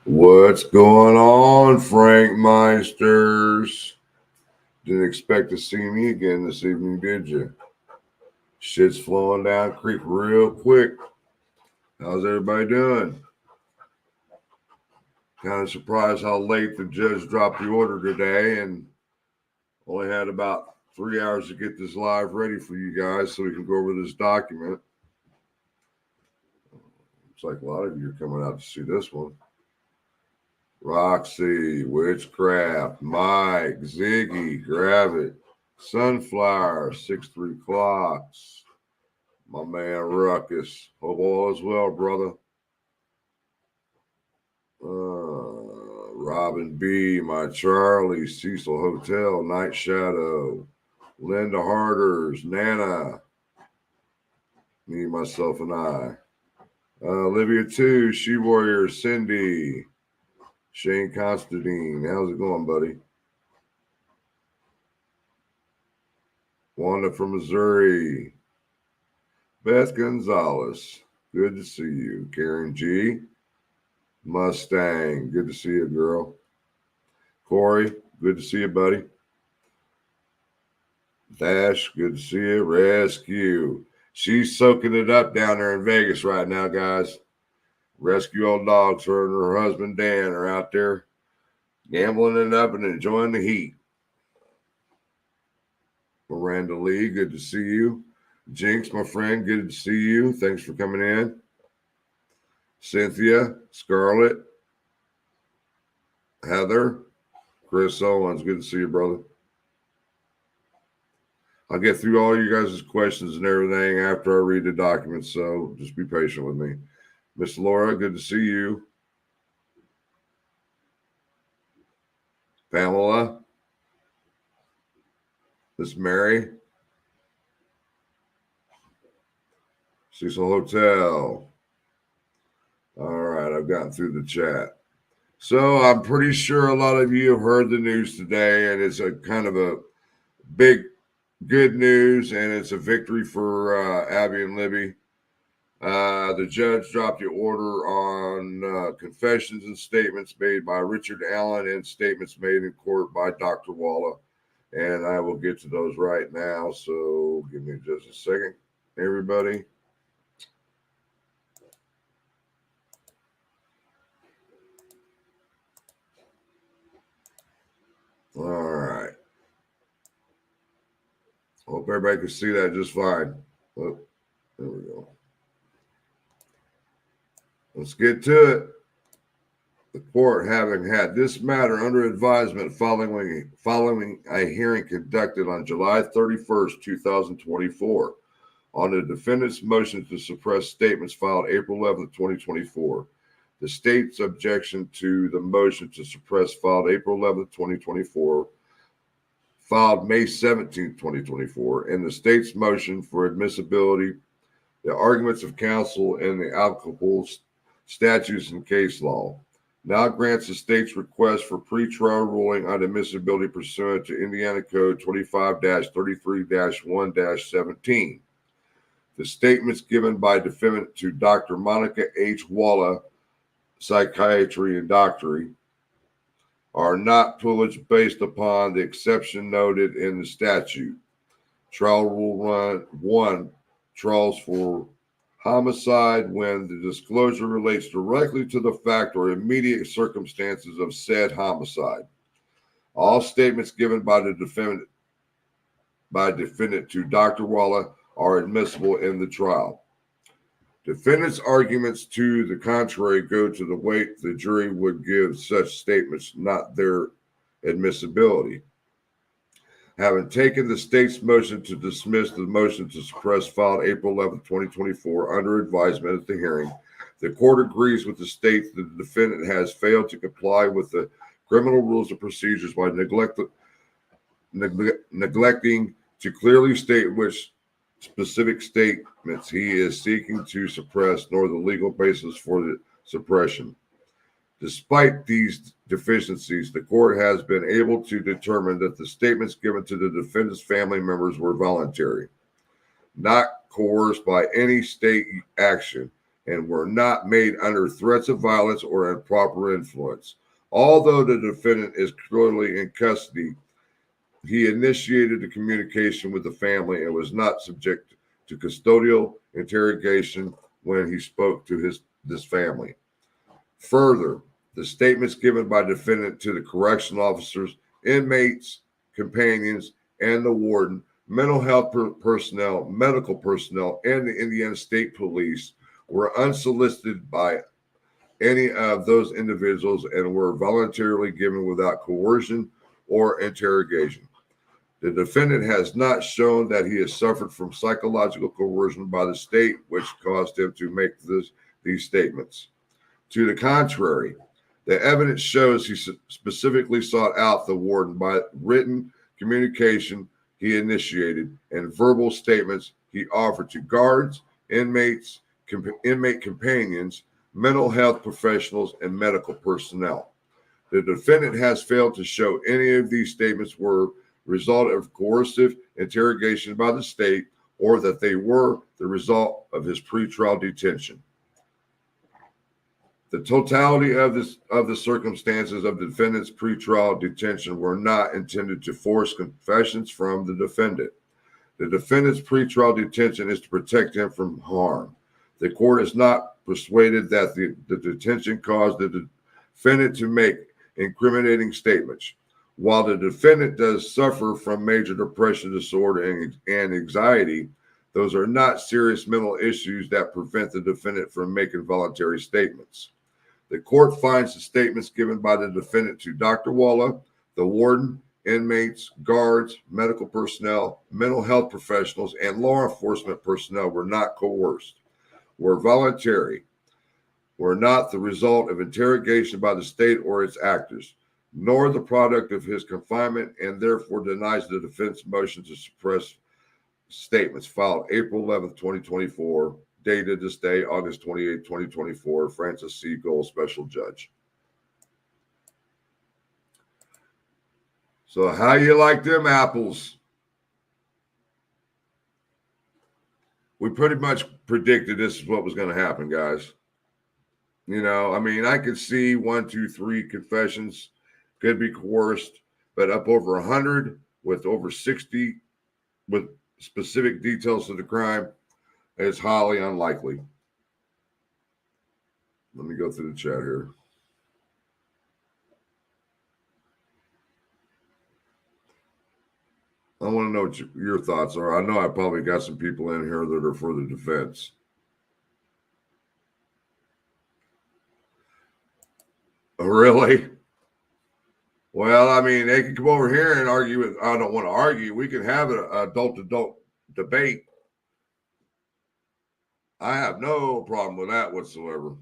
What's going on, Frankmeisters? Didn't expect to see me again this evening, did you? Shit's flowing down creek real quick. How's everybody doing? Kind of surprised how late the judge dropped the order today, and only had about 3 hours to get this live ready for you guys so we can go over this document. Looks like a lot of you are coming out to see this one. Roxy, Witchcraft, Mike, Ziggy, Grab It, Sunflower, 6-3 Clocks, my man Ruckus. Hope all is well, brother. Robin B, my Charlie, Cecil Hotel, Night Shadow, Linda Harders, Nana, me, myself, and I. Olivia 2, She Warrior, Cindy, Shane Constantine. How's it going, buddy? Wanda from Missouri. Beth Gonzalez. Good to see you. Karen G. Mustang. Good to see you, girl. Corey. Good to see you, buddy. Dash. Good to see you. Rescue. She's soaking it up down there in Vegas right now, guys. Rescue Old Dogs. Her and her husband Dan are out there gambling it up and enjoying the heat. Miranda Lee, good to see you. Jinx, my friend, good to see you. Thanks for coming in. Cynthia, Scarlett, Heather, Chris Owens, good to see you, brother. I'll get through all you guys' questions and everything after I read the documents, so just be patient with me. Miss Laura, good to see you. Pamela, Miss Mary, Cecil Hotel. All right, I've gotten through the chat. So I'm pretty sure a lot of you have heard the news today, and it's a kind of a big good news, and it's a victory for Abby and Libby. The judge dropped the order on confessions and statements made by Richard Allen and statements made in court by Dr. Walla. And I will get to those right now. So give me just a second, everybody. All right. Hope everybody can see that just fine. Oh, there we go. Let's get to it. The court, having had this matter under advisement following a hearing conducted on July 31st, 2024, on the defendant's motion to suppress statements filed April 11th, 2024. The state's objection to the motion to suppress filed April 11th, 2024, filed May 17th, 2024, and the state's motion for admissibility, the arguments of counsel, and the applicable statutes and case law. Now grants the state's request for pretrial ruling on admissibility pursuant to Indiana Code 25-33-1-17. The statements given by defendant to Dr. Monica H. Walla, Psychiatry and Doctory, are not privileged based upon the exception noted in the statute. Trial Rule 1 trials for homicide when the disclosure relates directly to the fact or immediate circumstances of said homicide. All statements given by the defendant to Dr. Walla are admissible in the trial. Defendant's arguments to the contrary go to the weight the jury would give such statements, not their admissibility. Having taken the state's motion to dismiss the motion to suppress filed April 11, 2024 under advisement at the hearing, the court agrees with the state that the defendant has failed to comply with the criminal rules and procedures by neglecting to clearly state which specific statements he is seeking to suppress, nor the legal basis for the suppression. Despite these deficiencies, the court has been able to determine that the statements given to the defendant's family members were voluntary, not coerced by any state action, and were not made under threats of violence or improper influence. Although the defendant is clearly in custody, he initiated the communication with the family and was not subject to custodial interrogation when he spoke to this family. Further, the statements given by the defendant to the correctional officers, inmates, companions, and the warden, mental health personnel, medical personnel, and the Indiana State Police were unsolicited by any of those individuals and were voluntarily given without coercion or interrogation. The defendant has not shown that he has suffered from psychological coercion by the state, which caused him to make these statements. To the contrary, the evidence shows he specifically sought out the warden by written communication he initiated and verbal statements he offered to guards, inmates, inmate companions, mental health professionals, and medical personnel. The defendant has failed to show any of these statements were result of coercive interrogation by the state or that they were the result of his pretrial detention. The totality of the circumstances of the defendant's pretrial detention were not intended to force confessions from the defendant. The defendant's pretrial detention is to protect him from harm. The court is not persuaded that the detention caused the defendant to make incriminating statements. While the defendant does suffer from major depression disorder and anxiety, those are not serious mental issues that prevent the defendant from making voluntary statements. The court finds the statements given by the defendant to Dr. Walla, the warden, inmates, guards, medical personnel, mental health professionals, and law enforcement personnel were not coerced, were voluntary, were not the result of interrogation by the state or its actors, nor the product of his confinement, and therefore denies the defense motion to suppress statements filed April 11th, 2024, dated this day, August 28th, 2024, Francis C. Gold, Special Judge. So how you like them apples? We pretty much predicted this is what was going to happen, guys. You know, I mean, I could see 1, 2, 3 confessions could be coerced, but up over 100 with over 60 with specific details of the crime is highly unlikely. Let me go through the chat here. I want to know what your thoughts are. I know I probably got some people in here that are for the defense. Oh, really? Well, I mean, they can come over here and argue with, I don't want to argue. We can have an adult-to-adult debate. I have no problem with that whatsoever.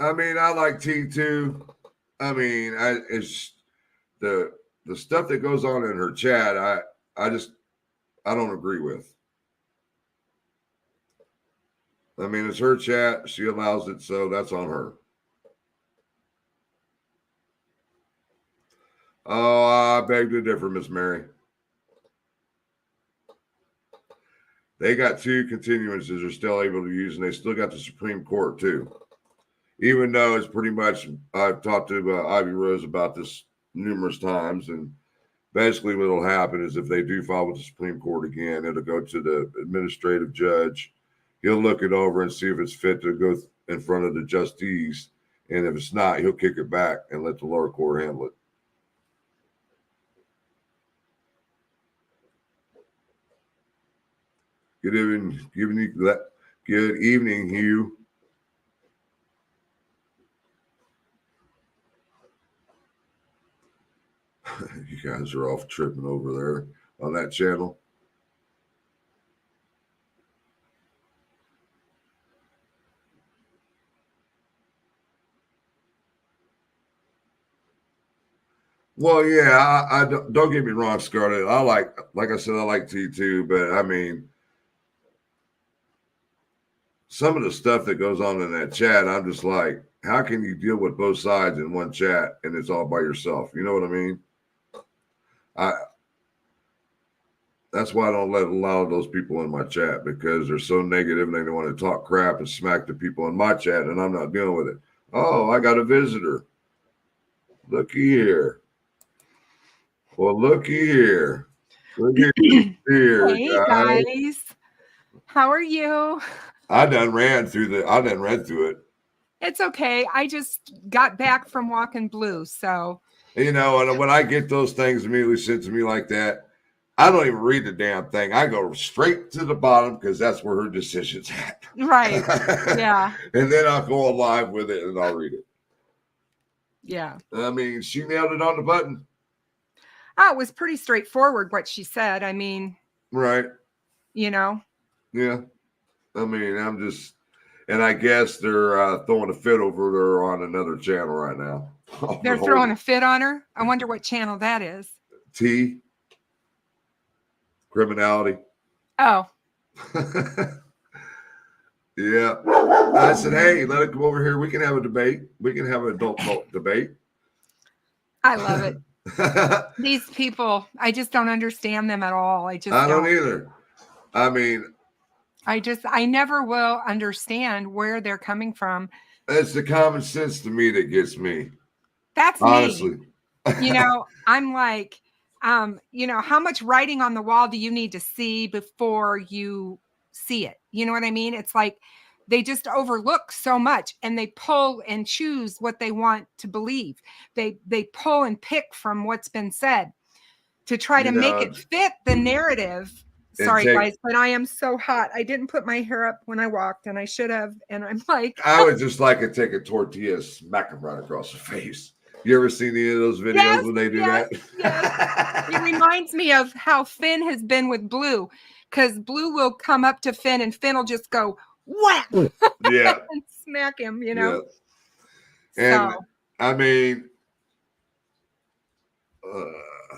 I mean, I like T2. I mean, it's the stuff that goes on in her chat, I don't agree with. I mean, it's her chat. She allows it, so that's on her. Oh, I beg to differ, Miss Mary. They got 2 continuances they're still able to use, and they still got the Supreme Court, too. Even though it's pretty much, I've talked to Ivy Rose about this numerous times, and basically what will happen is if they do file with the Supreme Court again, it'll go to the administrative judge. He'll look it over and see if it's fit to go in front of the justice, and if it's not, he'll kick it back and let the lower court handle it. Good evening, Hugh. You guys are off tripping over there on that channel. Well, yeah, I don't get me wrong, Scarlett. Like I said, I like tea too, but I mean, some of the stuff that goes on in that chat, I'm just like, how can you deal with both sides in one chat and it's all by yourself? You know what I mean? I That's why I don't let a lot of those people in my chat, because they're so negative and they want to talk crap and smack the people in my chat, and I'm not dealing with it. Oh, I got a visitor. Looky here. Well, looky here. Look here, Hey guys. guys, how are you? I done ran through it. It's okay. I just got back from walking Blue, so You know, and when I get those things immediately sent to me like that, I don't even read the damn thing. I go straight to the bottom because that's where her decision's at. right. Yeah. And then I'll go live with it and I'll read it. Yeah. I mean, she nailed it on the button. Oh, it was pretty straightforward what she said. I mean, right. You know. Yeah. I mean, and I guess they're throwing a fit over there on another channel right now. They're throwing a fit on her. I wonder what channel that is. T. Criminality. Oh. Yeah. I said, hey, let it come over here. We can have a debate. We can have an adult debate. I love it. These people, I just don't understand them at all. I don't either. I mean, I never will understand where they're coming from. It's the common sense to me that gets me. That's honestly. Me. You know, I'm like, you know, how much writing on the wall do you need to see before you see it? You know what I mean? It's like they just overlook so much and they pull and choose what they want to believe. They pull and pick from what's been said to try to make it fit the narrative. Sorry, guys, but I am so hot. I didn't put my hair up when I walked, and I should have. And I'm like, I would just like to take a tortilla, smack him right across the face. You ever seen any of those videos when they do that? Yes. It reminds me of how Finn has been with Blue, because Blue will come up to Finn and Finn will just go whap, yeah, and smack him. You know. Yeah. And I mean,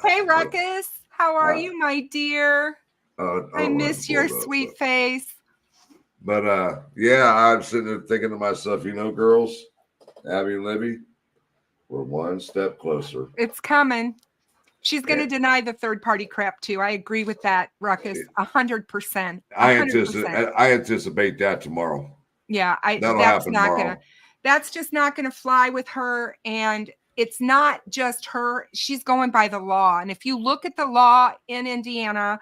hey Ruckus, how are you, my dear? I miss your sweet face. But yeah, I'm sitting there thinking to myself, you know, girls, Abby and Libby, we're one step closer. It's coming. She's going to deny the third party crap too. I agree with that, Ruckus, 100%. I anticipate that tomorrow. Yeah, that's just not gonna fly with her. And it's not just her. She's going by the law. And if you look at the law in Indiana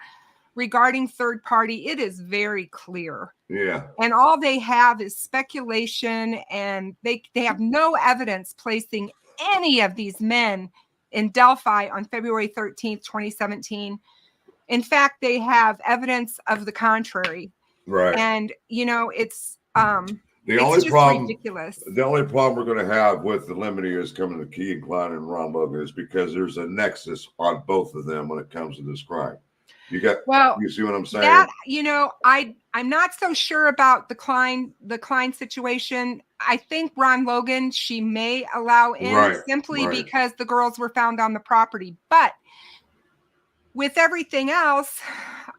regarding third party, it is very clear. Yeah. And all they have is speculation, and they have no evidence placing any of these men in Delphi on February 13th, 2017. In fact, they have evidence of the contrary. Right. And, you know, it's ridiculous. The only problem we're going to have with the Lemony is coming to Key and Klein and Ron Logan is because there's a nexus on both of them when it comes to this crime. You see what I'm saying? That, you know, I'm not so sure about the Klein situation. I think Ron Logan, she may allow in simply because the girls were found on the property. But with everything else,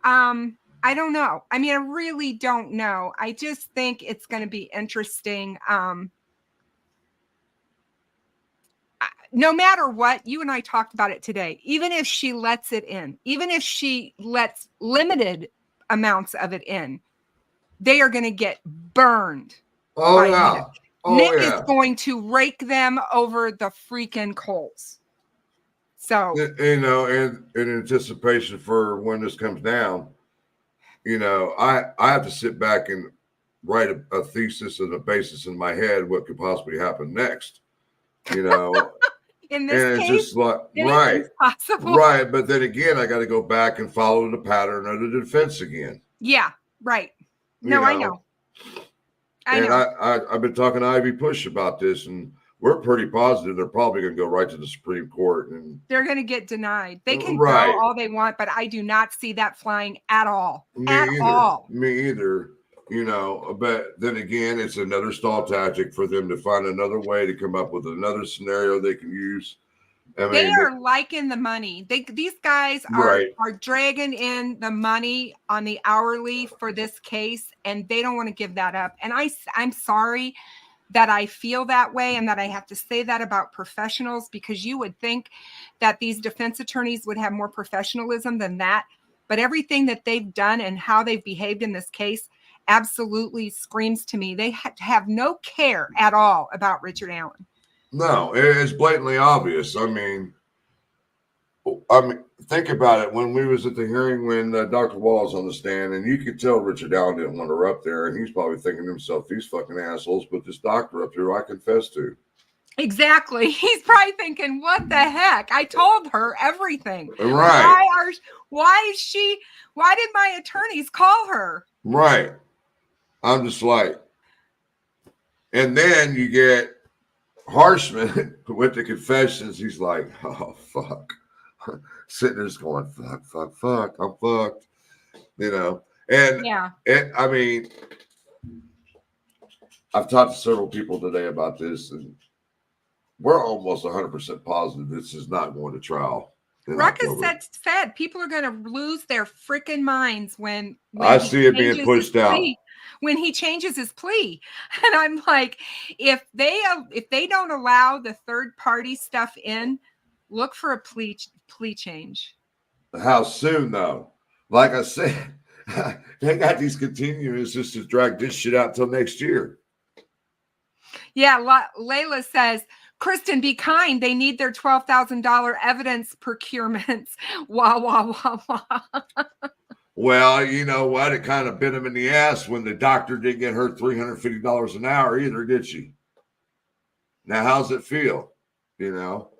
I don't know. I mean, I really don't know. I just think it's going to be interesting. No matter what, you and I talked about it today, even if she lets it in, even if she lets limited amounts of it in, they are going to get burned. Oh, yeah. Nick is going to rake them over the freaking coals. So, you know, in anticipation for when this comes down, you know, I have to sit back and write a thesis and a basis in my head what could possibly happen next. You know, in this case, it's just like right. But then again, I got to go back and follow the pattern of the defense again. Yeah, right. No, I know. I've been talking to Ivy Push about this, and we're pretty positive they're probably going to go right to the Supreme Court, and they're going to get denied. They can go all they want, but I do not see that flying at all. Me either. You know, but then again, it's another stall tactic for them to find another way to come up with another scenario they can use. I They mean, are liking the money. These guys right. are dragging in the money on the hourly for this case, and they don't want to give that up. And I'm sorry that I feel that way and that I have to say that about professionals, because you would think that these defense attorneys would have more professionalism than that. But everything that they've done and how they've behaved in this case absolutely screams to me. They have no care at all about Richard Allen. No, it's blatantly obvious. I mean, think about it. When we was at the hearing, when Dr. Wall was on the stand, and you could tell Richard Allen didn't want her up there, and he's probably thinking to himself, "These fucking assholes put this doctor up there, I confess to." Exactly. He's probably thinking, what the heck? I told her everything. Right. Why did my attorneys call her? Right. I'm just like, and then you get Harshman with the confessions. He's like, "Oh fuck," sitting there just going, "Fuck, fuck, fuck, I'm fucked," you know. And Yeah. I mean, I've talked to several people today about this, and we're almost 100% positive this is not going to trial in Ruckus October. said people are going to lose their freaking minds when I he see it being changes pushed his out. plea, when he changes his plea. And I'm like, if they don't allow the third party stuff in, look for a plea change. How soon, though? Like I said, they got these continuances to drag this shit out till next year. Yeah, Layla says, Kristen, be kind. They need their $12,000 evidence procurements. Wah, wah, wah, wah. Well, you know what? It kind of bit him in the ass when the doctor didn't get her $350 an hour either, did she? Now, how's it feel? You know,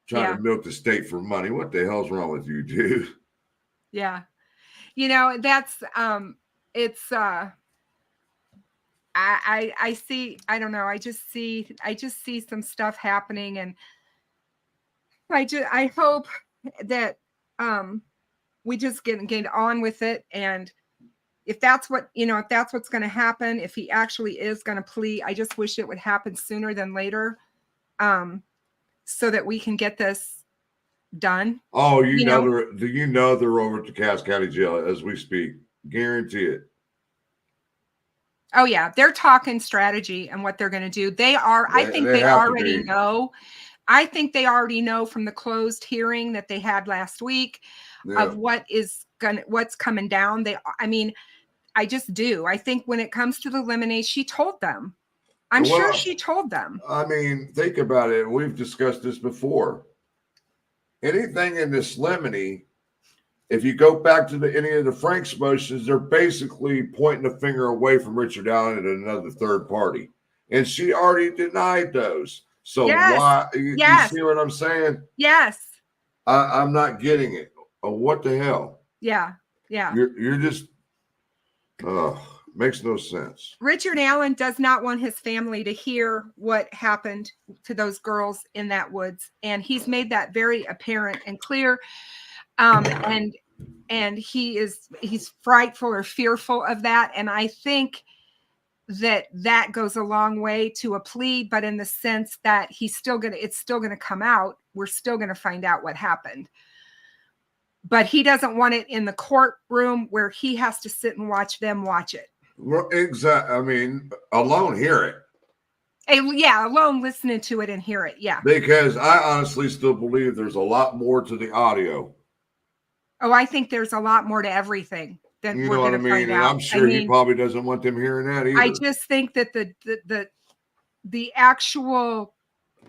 trying to milk the state for money. What the hell's wrong with you, dude? Yeah. You know, that's it's I see, I don't know, I just see some stuff happening, and I hope that we just get on with it. And if that's what, if that's what's going to happen, if he actually is going to plea, I just wish it would happen sooner than later, so that we can get this done. Oh, they're over at the Cass County Jail as we speak. Guarantee it. Oh yeah, they're talking strategy and what they're going to do. I think they already know. I think they already know from the closed hearing that they had last week of what's coming down. I just do. I think when it comes to the lemonade, she told them. I'm sure she told them. I mean, think about it. We've discussed this before. Anything in this lemony, if you go back to any of the Frank's motions, they're basically pointing the finger away from Richard Allen at another third party. And she already denied those. So why? You see what I'm saying? Yes. I'm not getting it. Oh, what the hell? Yeah. Yeah. You're just, makes no sense. Richard Allen does not want his family to hear what happened to those girls in that woods. And he's made that very apparent and clear. And he's frightful or fearful of that. And I think that goes a long way to a plea, but in the sense that it's still going to come out. We're still going to find out what happened. But he doesn't want it in the courtroom where he has to sit and watch them watch it. Well, exactly. I mean, alone hear it. Yeah, alone listening to it and hear it. Yeah. Because I honestly still believe there's a lot more to the audio. Oh, I think there's a lot more to everything that we're going to find out. And I'm sure he probably doesn't want them hearing that either. I just think that the actual,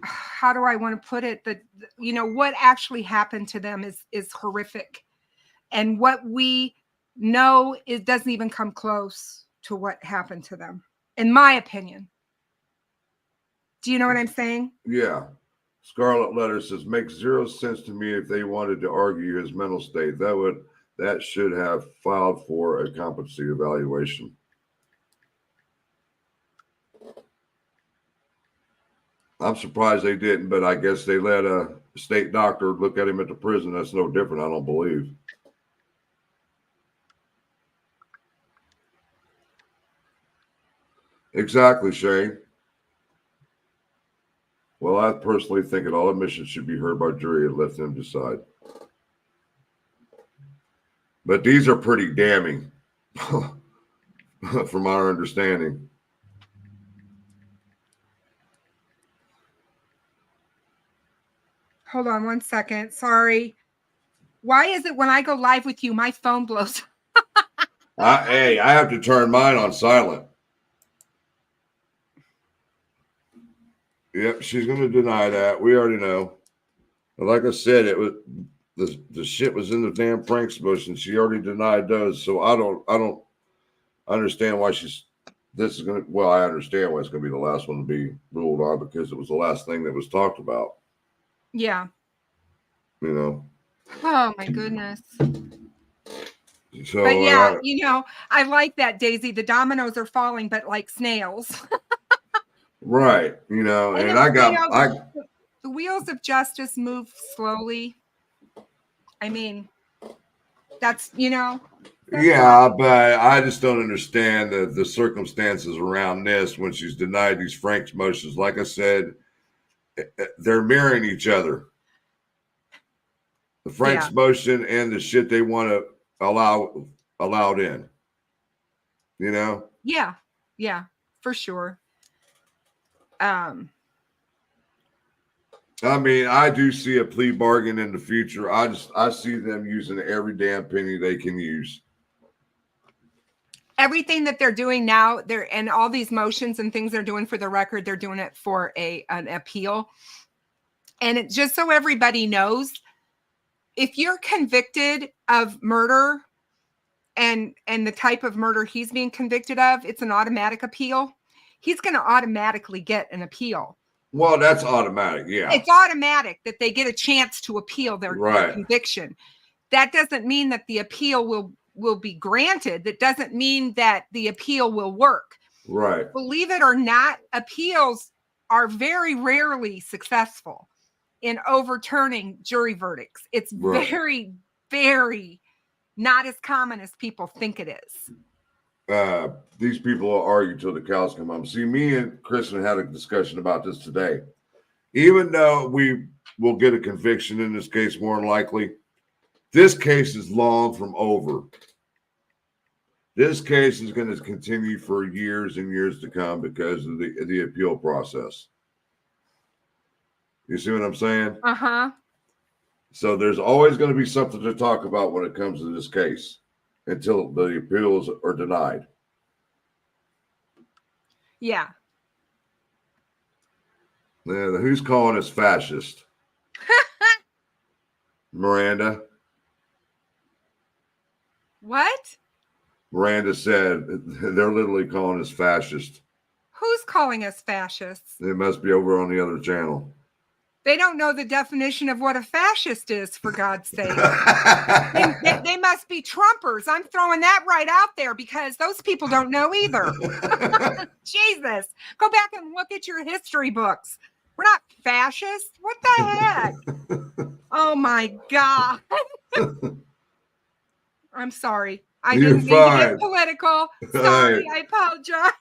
how do I want to put it? What actually happened to them is horrific. And what we know, it doesn't even come close to what happened to them, in my opinion. Do you know what I'm saying? Yeah. Scarlet Letter says, makes zero sense to me if they wanted to argue his mental state. That should have filed for a competency evaluation. I'm surprised they didn't, but I guess they let a state doctor look at him at the prison. That's no different, I don't believe. Exactly, Shane. Well, I personally think that all admissions should be heard by jury and let them decide. But these are pretty damning, from our understanding. Hold on 1 second. Sorry. Why is it when I go live with you, my phone blows? Hey, I have to turn mine on silent. Yep, she's going to deny that. We already know. But like I said, it was the shit was in the damn Frank's motion. She already denied those, so I don't understand why this is going to. Well, I understand why it's going to be the last one to be ruled on because it was the last thing that was talked about. Yeah. You know. Oh my goodness. So, but yeah, I like that, Daisy. The dominoes are falling, but like snails. right. And the wheels of justice move slowly. I mean, that's. Yeah, but I just don't understand the circumstances around this when she's denied these Frank's motions. Like I said, they're mirroring each other. The Frank's motion and the shit they want to allowed in. Yeah, for sure. I mean, I do see a plea bargain in the future. I see them using every damn penny they can use. Everything that they're doing now, and all these motions and things they're doing for the record, they're doing it for an appeal. And it just so everybody knows, if you're convicted of murder and the type of murder he's being convicted of, it's an automatic appeal. He's going to automatically get an appeal. Well, that's automatic. Yeah. It's automatic that they get a chance to appeal their conviction. That doesn't mean that the appeal will be granted. That doesn't mean that the appeal will work. Right. Believe it or not, appeals are very rarely successful in overturning jury verdicts. It's very, very not as common as people think it is. These people will argue till the cows come home. See, me and Kristen had a discussion about this today. Even though we will get a conviction in this case, more than likely, this case is long from over. This case is going to continue for years and years to come because of the appeal process. You see what I'm saying? Uh-huh. So there's always going to be something to talk about when it comes to this case until the appeals are denied. Yeah. Yeah, who's calling us fascist? Miranda. What? Miranda said they're literally calling us fascist. Who's calling us fascists? It must be over on the other channel. They don't know the definition of what a fascist is, for God's sake. they must be Trumpers. I'm throwing that right out there because those people don't know either. Jesus. Go back and look at your history books. We're not fascists. What the heck? Oh, my God. I'm sorry. I didn't mean to get political. Sorry, I apologize.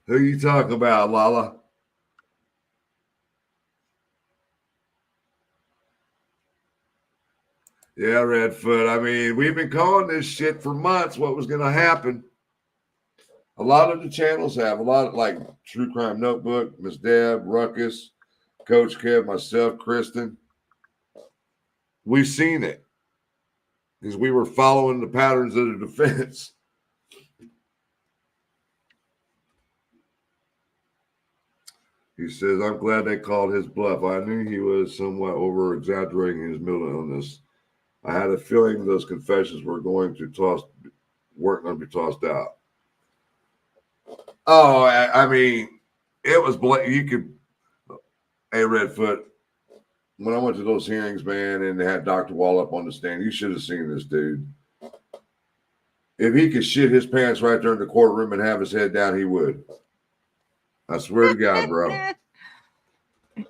Who you talking about, Lala? Yeah, Redfoot. I mean, we've been calling this shit for months. What was going to happen? A lot of the channels have. A lot of, like, True Crime Notebook, Miss Deb, Ruckus, Coach Kev, myself, Kristen. We've seen it because we were following the patterns of the defense. He says, I'm glad they called his bluff. I knew he was somewhat over-exaggerating his mental illness. I had a feeling those confessions weren't going to be tossed out. Oh, I mean, it was you could. Hey, Redfoot, when I went to those hearings, man, and they had Dr. Wall up on the stand, you should have seen this dude. If he could shit his pants right there in the courtroom and have his head down, he would. I swear to God, bro.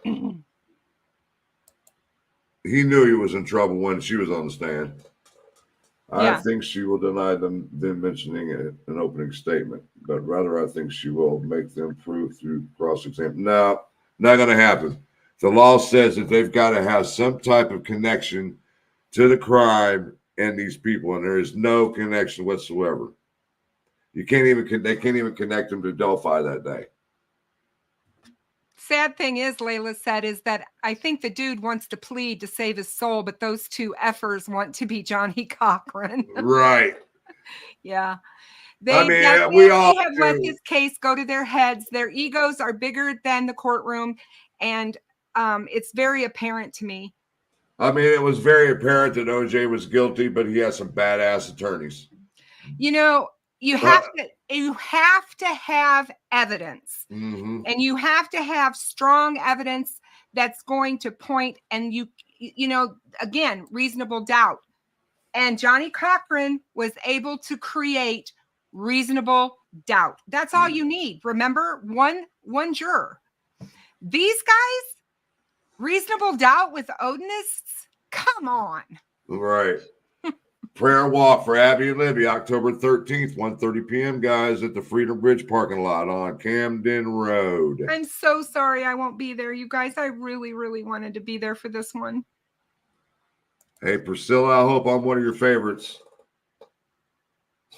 He knew he was in trouble when she was on the stand. I Yeah. think she will deny them mentioning it in an opening statement, but rather I think she will make them prove through cross-examination. No, not going to happen. The law says that they've got to have some type of connection to the crime and these people, and there is no connection whatsoever. They can't even connect them to Delphi that day. Sad thing is, Layla said, is that I think the dude wants to plead to save his soul, but those two effers want to be Johnny Cochran. Right. Yeah. I mean, we all they have let this case go to their heads. Their egos are bigger than the courtroom, and it's very apparent to me. I mean, it was very apparent that OJ was guilty, but he has some badass attorneys. You know, you have to have evidence, mm-hmm. and you have to have strong evidence that's going to point, and you know, again, reasonable doubt. And Johnny Cochran was able to create reasonable doubt. That's all you need. Remember, one juror. These guys, reasonable doubt with Odinists? Come on. Right. Prayer walk for Abby and Libby, October 13th, 1:30 p.m., guys, at the Freedom Bridge parking lot on Camden Road. I'm so sorry I won't be there, you guys. I really, really wanted to be there for this one. Hey, Priscilla, I hope I'm one of your favorites.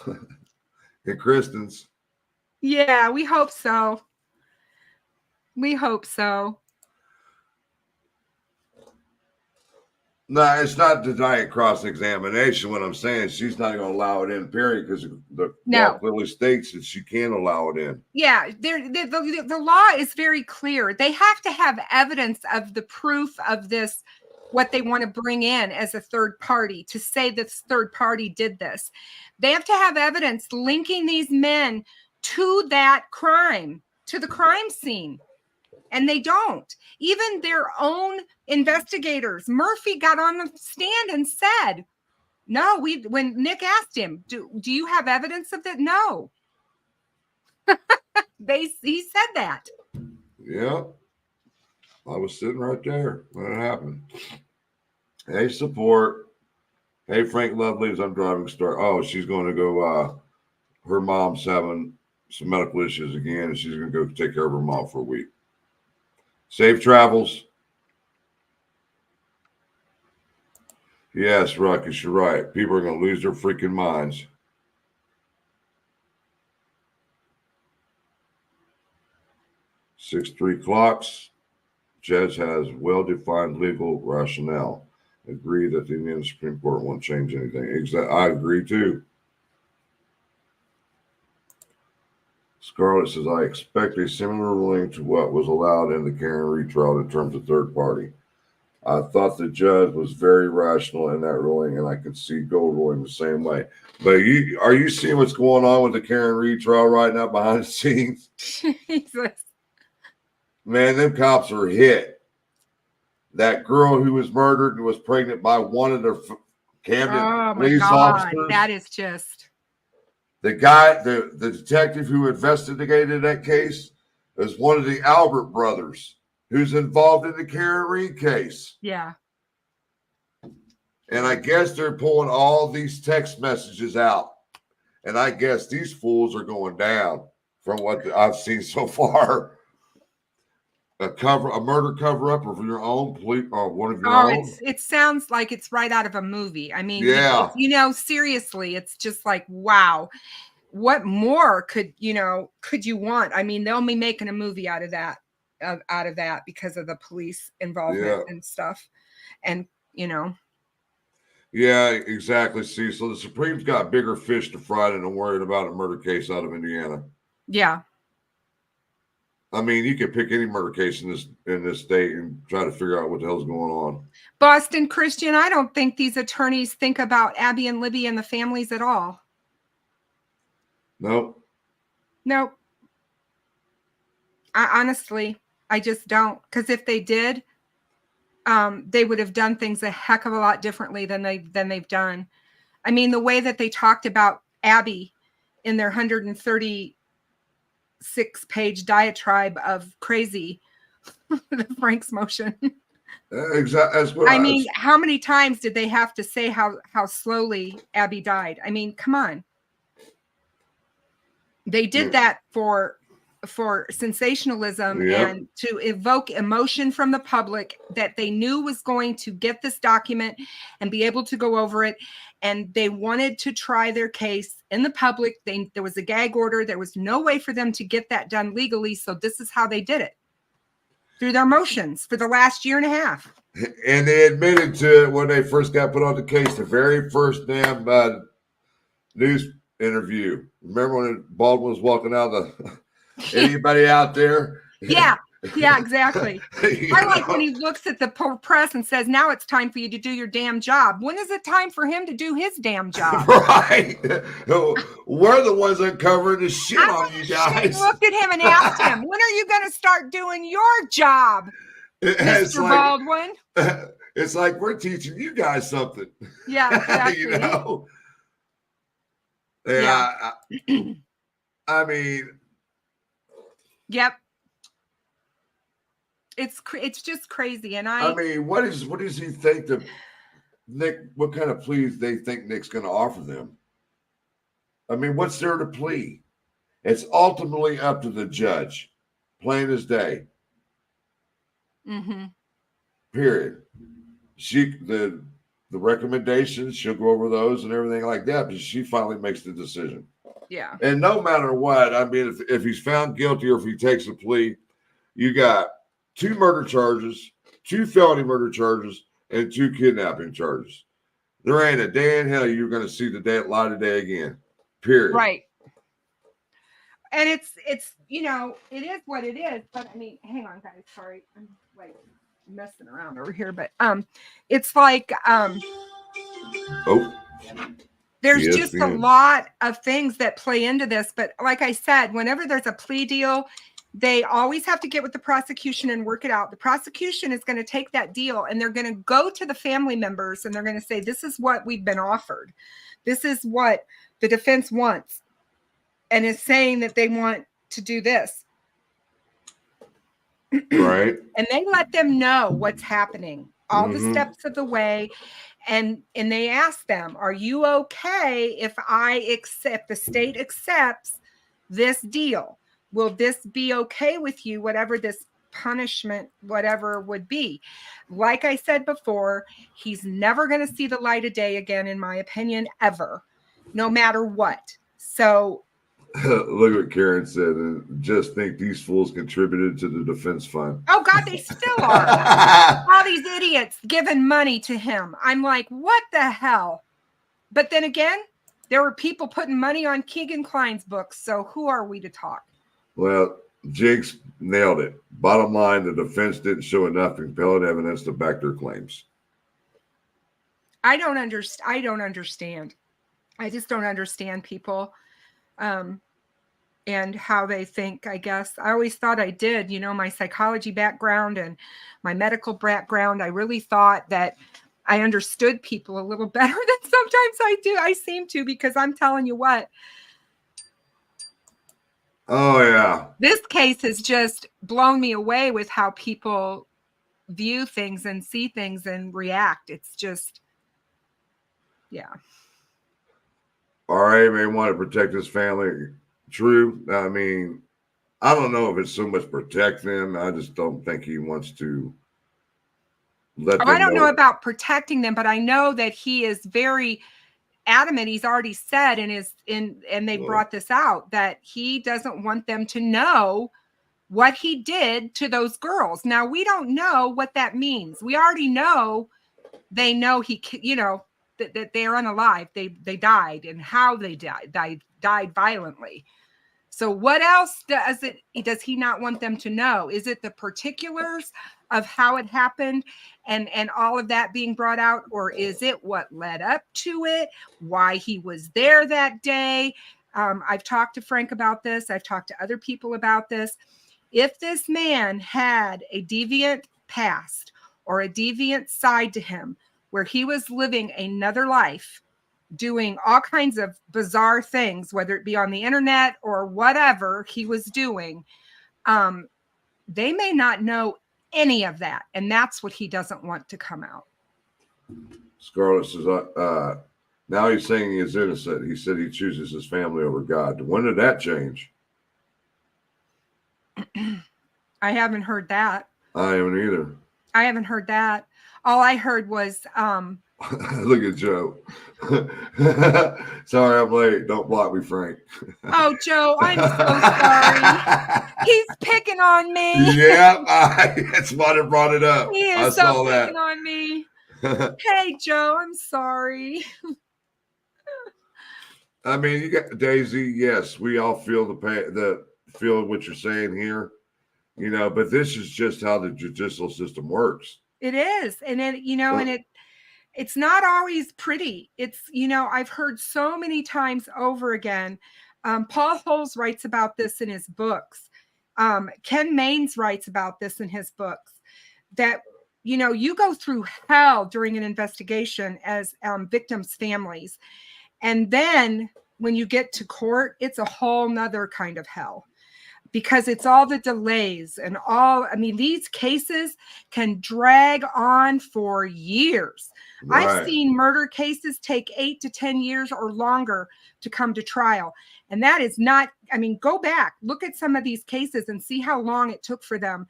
And Kristen's. Yeah, we hope so. We hope so. No, it's not denying cross-examination. What I'm saying, she's not going to allow it in, period, because the law clearly states that she can allow it in. Yeah, the law is very clear. They have to have evidence of the proof of this, what they want to bring in as a third party to say this third party did this. They have to have evidence linking these men to that crime, to the crime scene. And they don't. Even their own investigators. Murphy got on the stand and said, no, when Nick asked him, do you have evidence of that? No. He said that. Yeah. I was sitting right there when it happened. Hey, support. Hey, Frank Lovelace, I'm driving star. Oh, she's going to go, her mom's having some medical issues again, and she's going to go take care of her mom for a week. Safe travels. Yes, Ruckus, you're right. People are going to lose their freaking minds. Six 3 clocks. Judge has well-defined legal rationale. Agree that the Indiana Supreme Court won't change anything. I agree too. Scarlett says, I expect a similar ruling to what was allowed in the Karen retrial in terms of third party. I thought the judge was very rational in that ruling, and I could see Gold ruling the same way. But are you seeing what's going on with the Karen retrial right now behind the scenes? Jesus. Man, them cops are hit. That girl who was murdered and was pregnant by one of their Camden police officers. That is just... The guy, the detective who investigated that case is one of the Albert brothers who's involved in the Karen Reed case. Yeah. And I guess they're pulling all these text messages out. And I guess these fools are going down from what I've seen so far. A murder cover-up of your own police, or one of your own. It sounds like it's right out of a movie. I mean, yeah. Seriously, it's just like, wow, what more could you want? I mean, they'll be making a movie out of that because of the police involvement and stuff. And, Yeah, exactly. See, so the Supreme's got bigger fish to fry than worried about a murder case out of Indiana. Yeah. I mean, you could pick any murder case in this state and try to figure out what the hell's going on. Boston Christian, I don't think these attorneys think about Abby and Libby and the families at all. Nope. Honestly, I just don't. Because if they did, they would have done things a heck of a lot differently than they've done. I mean, the way that they talked about Abby in their 136-page diatribe of crazy, the Frank's motion. Exactly. That's what I mean, how many times did they have to say how slowly Abby died? I mean, come on. They did that for sensationalism and to evoke emotion from the public that they knew was going to get this document and be able to go over it. And they wanted to try their case in the public. There was a gag order. There was no way for them to get that done legally. So this is how they did it, through their motions for the last year and a half. And they admitted to it when they first got put on the case, the very first damn news interview. Remember when Baldwin was walking out the anybody out there? Yeah, exactly. I like when he looks at the press and says, now it's time for you to do your damn job. When is it time for him to do his damn job? Right. We're the ones uncovering the shit on you guys. She looked at him and asked him, when are you going to start doing your job, Mr. Baldwin? It's like we're teaching you guys something. Yeah, exactly. You know? Yeah. I mean. Yep. It's just crazy. And I mean, what does he think that Nick, what kind of pleas they think Nick's going to offer them? I mean, what's there to plea? It's ultimately up to the judge, plain as day. Mm-hmm. Period. The recommendations, she'll go over those and everything like that, but she finally makes the decision. Yeah. And no matter what, I mean, if he's found guilty or if he takes a plea, you got 2 murder charges, 2 felony murder charges, and 2 kidnapping charges. There ain't a day in hell you're going to see the light of day again. Period. Right. And it's it is what it is. But I mean, hang on, guys. Sorry, I'm like messing around over here. But it's like there's just a lot of things that play into this. But like I said, whenever there's a plea deal, they always have to get with the prosecution and work it out. The prosecution is going to take that deal and they're going to go to the family members and they're going to say, this is what we've been offered. This is what the defense wants and is saying that they want to do this. Right. And they let them know what's happening, all the steps of the way. And they ask them, are you okay if the state accepts this deal? Will this be okay with you, whatever this punishment, whatever would be? Like I said before, he's never going to see the light of day again, in my opinion, ever, no matter what. So look what Karen said. And just think these fools contributed to the defense fund. Oh, God, they still are. All these idiots giving money to him. I'm like, what the hell? But then again, there were people putting money on Keegan Klein's books. So who are we to talk? Well, Jinx nailed it. Bottom line, the defense didn't show enough compelling evidence to back their claims. I don't understand. I just don't understand people and how they think, I guess. I always thought I did, my psychology background and my medical background. I really thought that I understood people a little better than sometimes I do. I seem to, because I'm telling you what. Oh, yeah. This case has just blown me away with how people view things and see things and react. It's just, yeah. RA may want to protect his family. True. I mean, I don't know if it's so much protect them. I just don't think he wants to let them I don't know about protecting them, but I know that he is very adamant. He's already said and they brought this out, that he doesn't want them to know what he did to those girls. Now, we don't know what that means. We already know they know that they're unalive. They died, and how they died violently. So what else does he not want them to know? Is it the particulars of how it happened and all of that being brought out? Or is it what led up to it? Why he was there that day? I've talked to Frank about this. I've talked to other people about this. If this man had a deviant past or a deviant side to him, where he was living another life, doing all kinds of bizarre things, whether it be on the internet or whatever he was doing, they may not know any of that. And that's what he doesn't want to come out. Scarlett says, now he's saying he is innocent. He said he chooses his family over God. When did that change? I haven't heard that. I haven't either. I haven't heard that. All I heard was look at Joe. Sorry I'm late. Don't block me, Frank. Oh, Joe, I'm so sorry. He's picking on me. Yeah, that's why I brought it up. He is so picking on me. Hey, Joe, I'm sorry. I mean, you got Daisy. Yes, we all feel the pain, feel what you're saying here, you know. But this is just how the judicial system works. It is, and it, you know, and it's not always pretty. It's, you know, I've heard so many times over again. Paul Holes writes about this in his books. Ken Maines writes about this in his books. That, you know, you go through hell during an investigation as victims' families. And then when you get to court, it's a whole nother kind of hell, because it's all the delays and all. I mean, these cases can drag on for years. Right. I've seen murder cases take 8 to 10 years or longer to come to trial. And that is not, I mean, go back, look at some of these cases and see how long it took for them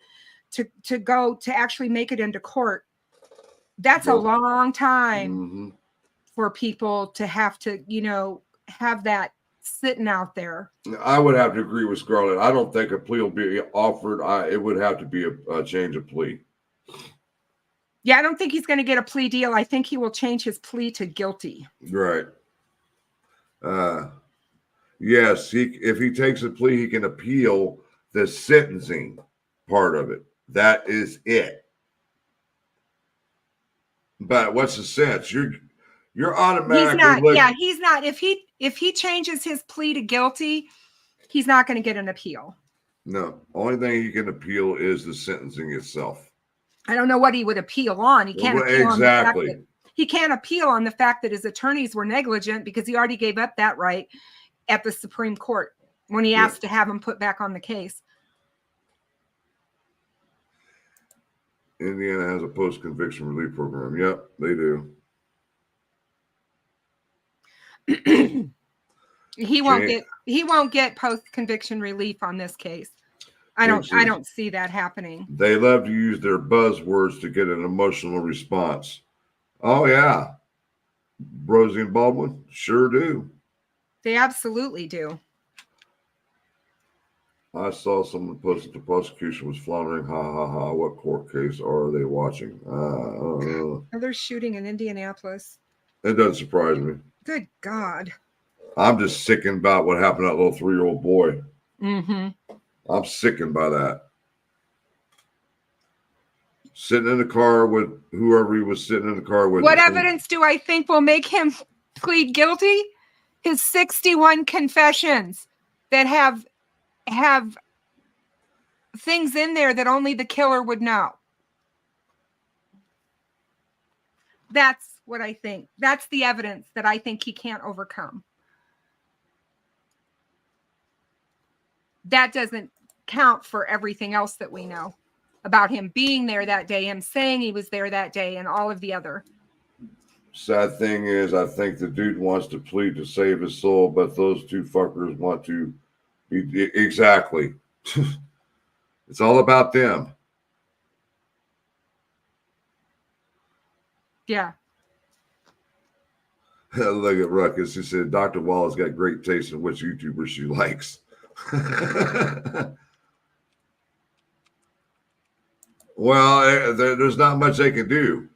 to go to actually make it into court. That's a long time. Mm-hmm. For people to have to, you know, have that sitting out there. I would have to agree with Scarlett. I don't think a plea will be offered. It would have to be a change of plea. Yeah, I don't think he's going to get a plea deal. I think he will change his plea to guilty. Right. Yes, if he takes a plea, he can appeal the sentencing part of it. That is it. But what's the sense? You're automatically. He's not. If he changes his plea to guilty, he's not going to get an appeal. No, only thing he can appeal is the sentencing itself. I don't know what he would appeal on. He can't appeal on the fact that, he can't appeal on the fact that his attorneys were negligent, because he already gave up that right at the Supreme Court when he asked to have him put back on the case. Indiana has a post-conviction relief program. Yep, they do. He won't get post-conviction relief on this case. I don't see that happening. They love to use their buzzwords to get an emotional response. Oh yeah. Rosie and Baldwin sure do. They absolutely do. I saw someone post that the prosecution was floundering. Ha ha ha. What court case are they watching? They're shooting in Indianapolis. It doesn't surprise me. Good God. I'm just sickened about what happened to that little 3-year-old boy. Mm-hmm. I'm sickened by that. Sitting in the car with whoever he was sitting in the car with. What evidence do I think will make him plead guilty? His 61 confessions that have things in there that only the killer would know. That's what I think. That's the evidence that I think he can't overcome. That doesn't count for everything else that we know about him being there that day, him saying he was there that day, and all of the other. Sad thing is, I think the dude wants to plead to save his soul, but those two fuckers want to be exactly. It's all about them. Yeah. Look at Ruckus. He said, Dr. Wallace got great taste in which YouTuber she likes. Well, there's not much they can do.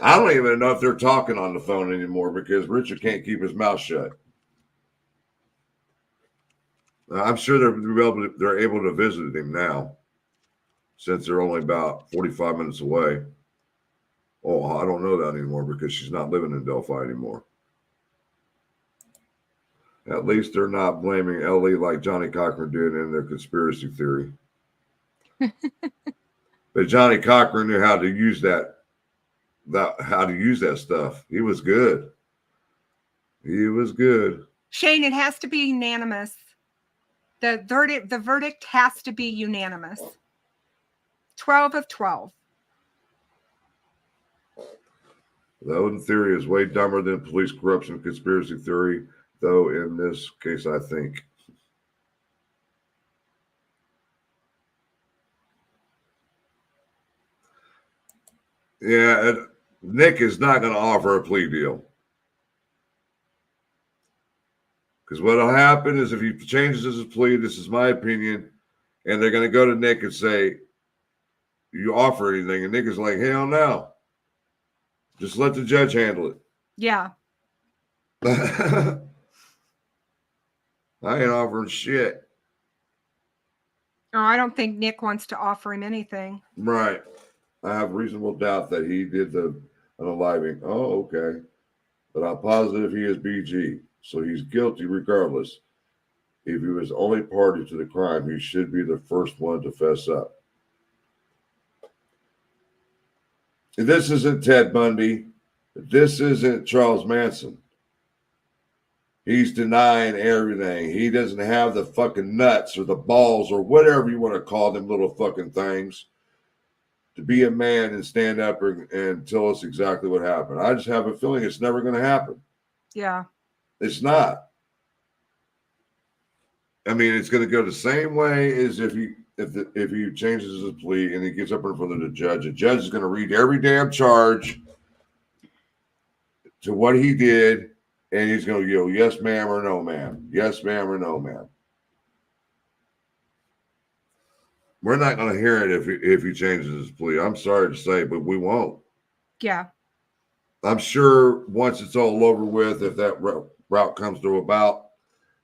I don't even know if they're talking on the phone anymore because Richard can't keep his mouth shut. I'm sure they're able to visit him now, since they're only about 45 minutes away. Oh, I don't know that anymore because she's not living in Delphi anymore. At least they're not blaming Ellie like Johnny Cochran did in their conspiracy theory. But Johnny Cochran knew how to use that stuff. He was good. Shane, it has to be unanimous. The verdict has to be unanimous. 12 of 12. The Odin theory is way dumber than police corruption conspiracy theory, though in this case, I think. Yeah, Nick is not going to offer a plea deal. Because what will happen is if he changes his plea, this is my opinion, and they're going to go to Nick and say, you offer anything? And Nick is like, hell no. Just let the judge handle it. Yeah. I ain't offering shit. Oh, I don't think Nick wants to offer him anything. Right. I have reasonable doubt that he did the unaliving. Oh, okay. But I'm positive he is BG. So he's guilty regardless. If he was only party to the crime, he should be the first one to fess up. This isn't Ted Bundy. This isn't Charles Manson. He's denying everything. He doesn't have the fucking nuts or the balls or whatever you want to call them little fucking things to be a man and stand up and tell us exactly what happened. I just have a feeling it's never going to happen. Yeah. It's not. I mean, it's going to go the same way as if he changes his plea and he gets up in front of the judge is going to read every damn charge to what he did, and he's going to go, yes, ma'am, or no, ma'am. Yes, ma'am, or no, ma'am. We're not going to hear it if he changes his plea. I'm sorry to say, but we won't. Yeah. I'm sure once it's all over with, if that route comes to about,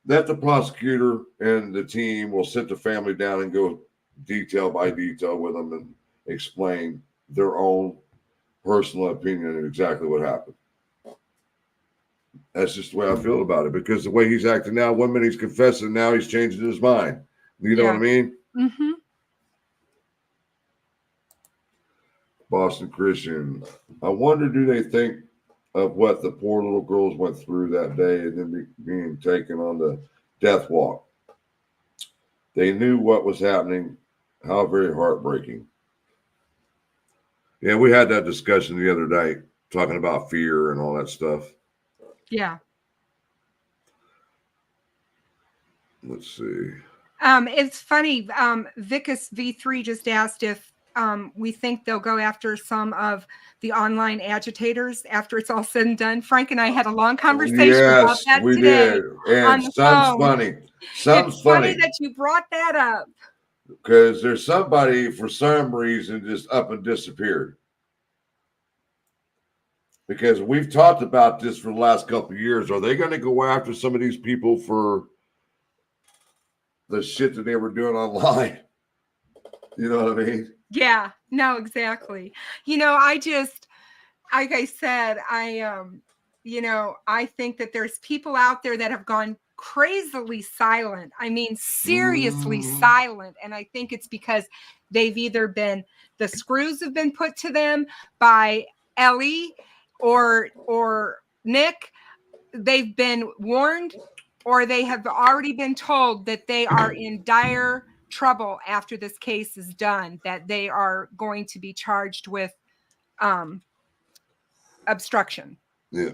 that the prosecutor and the team will sit the family down and go detail by detail with them and explain their own personal opinion of exactly what happened. That's just the way I feel about it, because the way he's acting now, 1 minute he's confessing, now he's changing his mind. You know what I mean? Mm-hmm. Boston Christian. I wonder, do they think of what the poor little girls went through that day and then being taken on the death walk? They knew what was happening. How very heartbreaking. Yeah, we had that discussion the other day, talking about fear and all that stuff. Yeah. Let's see. It's funny. Vicus V3 just asked if we think they'll go after some of the online agitators after it's all said and done. Frank and I had a long conversation about that we today. Did. And something's funny. Something's funny that you brought that up. Because there's somebody, for some reason, just up and disappeared. Because we've talked about this for the last couple of years. Are they going to go after some of these people for the shit that they were doing online? You know what I mean? Yeah, no, exactly. You know, I just, like I said, you know, I think that there's people out there that have gone crazily silent. I mean, seriously silent. And I think it's because they've either been, the screws have been put to them by Ellie or Nick. They've been warned, or they have already been told that they are in dire trouble after this case is done, that they are going to be charged with obstruction. Yeah.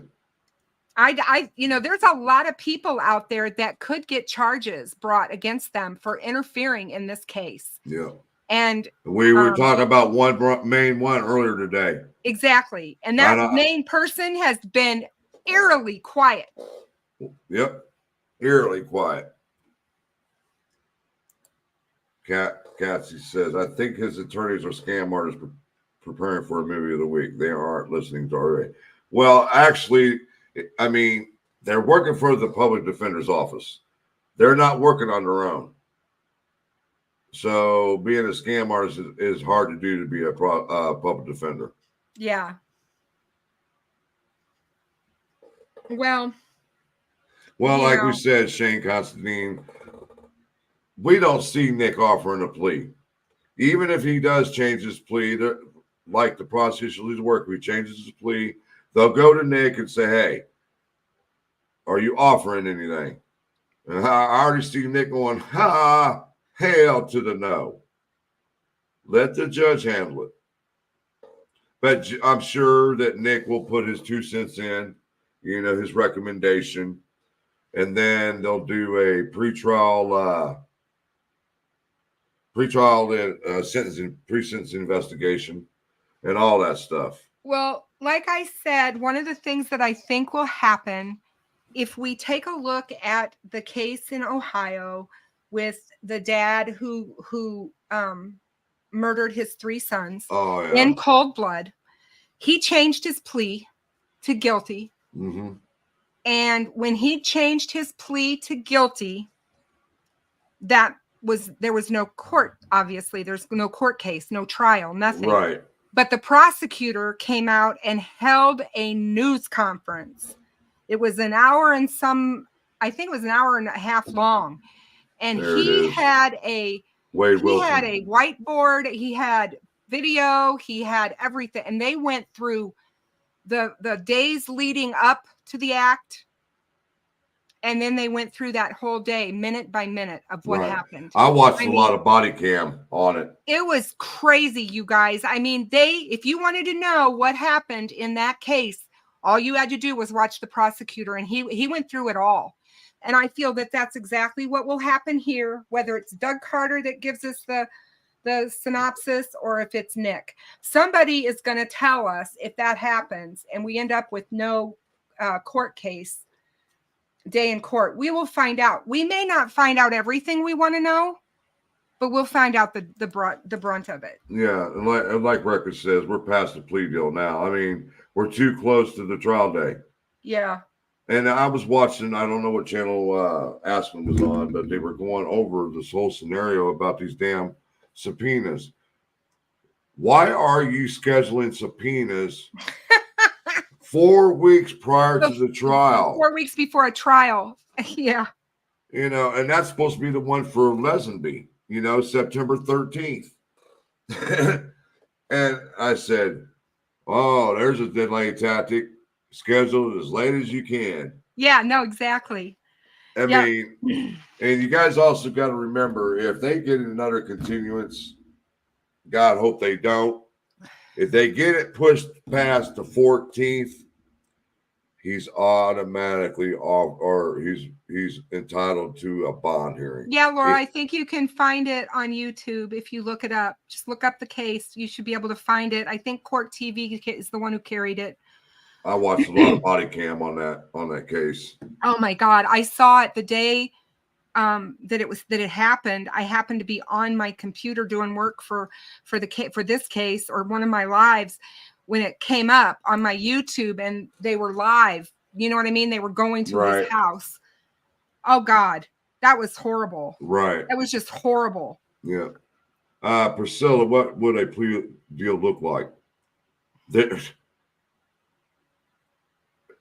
You know, there's a lot of people out there that could get charges brought against them for interfering in this case. Yeah. And we were talking about one main one earlier today. Exactly. And that main person has been eerily quiet. Yep. Eerily quiet. Catsy says, I think his attorneys are scam artists preparing for a movie of the week. They aren't listening to RA. Well, actually, I mean, they're working for the public defender's office. They're not working on their own. So being a scam artist is hard to do, to be a public defender. Yeah. Well, like we said, Shane Constantine, we don't see Nick offering a plea. Even if he does change his plea, like the prosecution leads work, if he changes his plea, they'll go to Nick and say, hey, are you offering anything? And I already see Nick going, hell to the no. Let the judge handle it. But I'm sure that Nick will put his 2 cents in, his recommendation, and then they'll do a pre-sentence pre-sentence investigation, and all that stuff. Well, like I said, one of the things that I think will happen if we take a look at the case in Ohio with the dad who murdered his 3 sons in cold blood, he changed his plea to guilty. Mm-hmm. And when he changed his plea to guilty, there was no court, obviously. There's no court case, no trial, nothing. Right. But the prosecutor came out and held a news conference. It was an hour and I think it was an hour and a half long. And he had a whiteboard, he had video, he had everything. And they went through the days leading up to the act. And then they went through that whole day, minute by minute, of what happened. I watched a lot of body cam on it. It was crazy, you guys. I mean, if you wanted to know what happened in that case, all you had to do was watch the prosecutor, and he went through it all. And I feel that that's exactly what will happen here, whether it's Doug Carter that gives us the synopsis or if it's Nick. Somebody is going to tell us if that happens and we end up with no court case day in court. We will find out. We may not find out everything we want to know, but we'll find out the brunt of it. Yeah, and like Record says, we're past the plea deal now. I mean, we're too close to the trial day. Yeah. And I was watching, I don't know what channel Aspen was on, but they were going over this whole scenario about these damn subpoenas. Why are you scheduling subpoenas 4 weeks prior to the trial? 4 weeks before a trial. Yeah. And that's supposed to be the one for Lesenby, September 13th. And I said, oh, there's a delay tactic. Schedule it as late as you can. Yeah, no, exactly. I mean, and you guys also got to remember, if they get another continuance, God hope they don't. If they get it pushed past the 14th, he's automatically off, or he's entitled to a bond hearing. Yeah, Laura, I think you can find it on YouTube if you look it up. Just look up the case. You should be able to find it. I think Court TV is the one who carried it. I watched a lot of body cam on that case. Oh my God. I saw it the day that it happened. I happened to be on my computer doing work for this case, or one of my lives, when it came up on my YouTube, and they were live. You know what I mean? They were going to his house. Oh God, that was horrible. Right. That was just horrible. Yeah. Priscilla, what would a plea deal look like?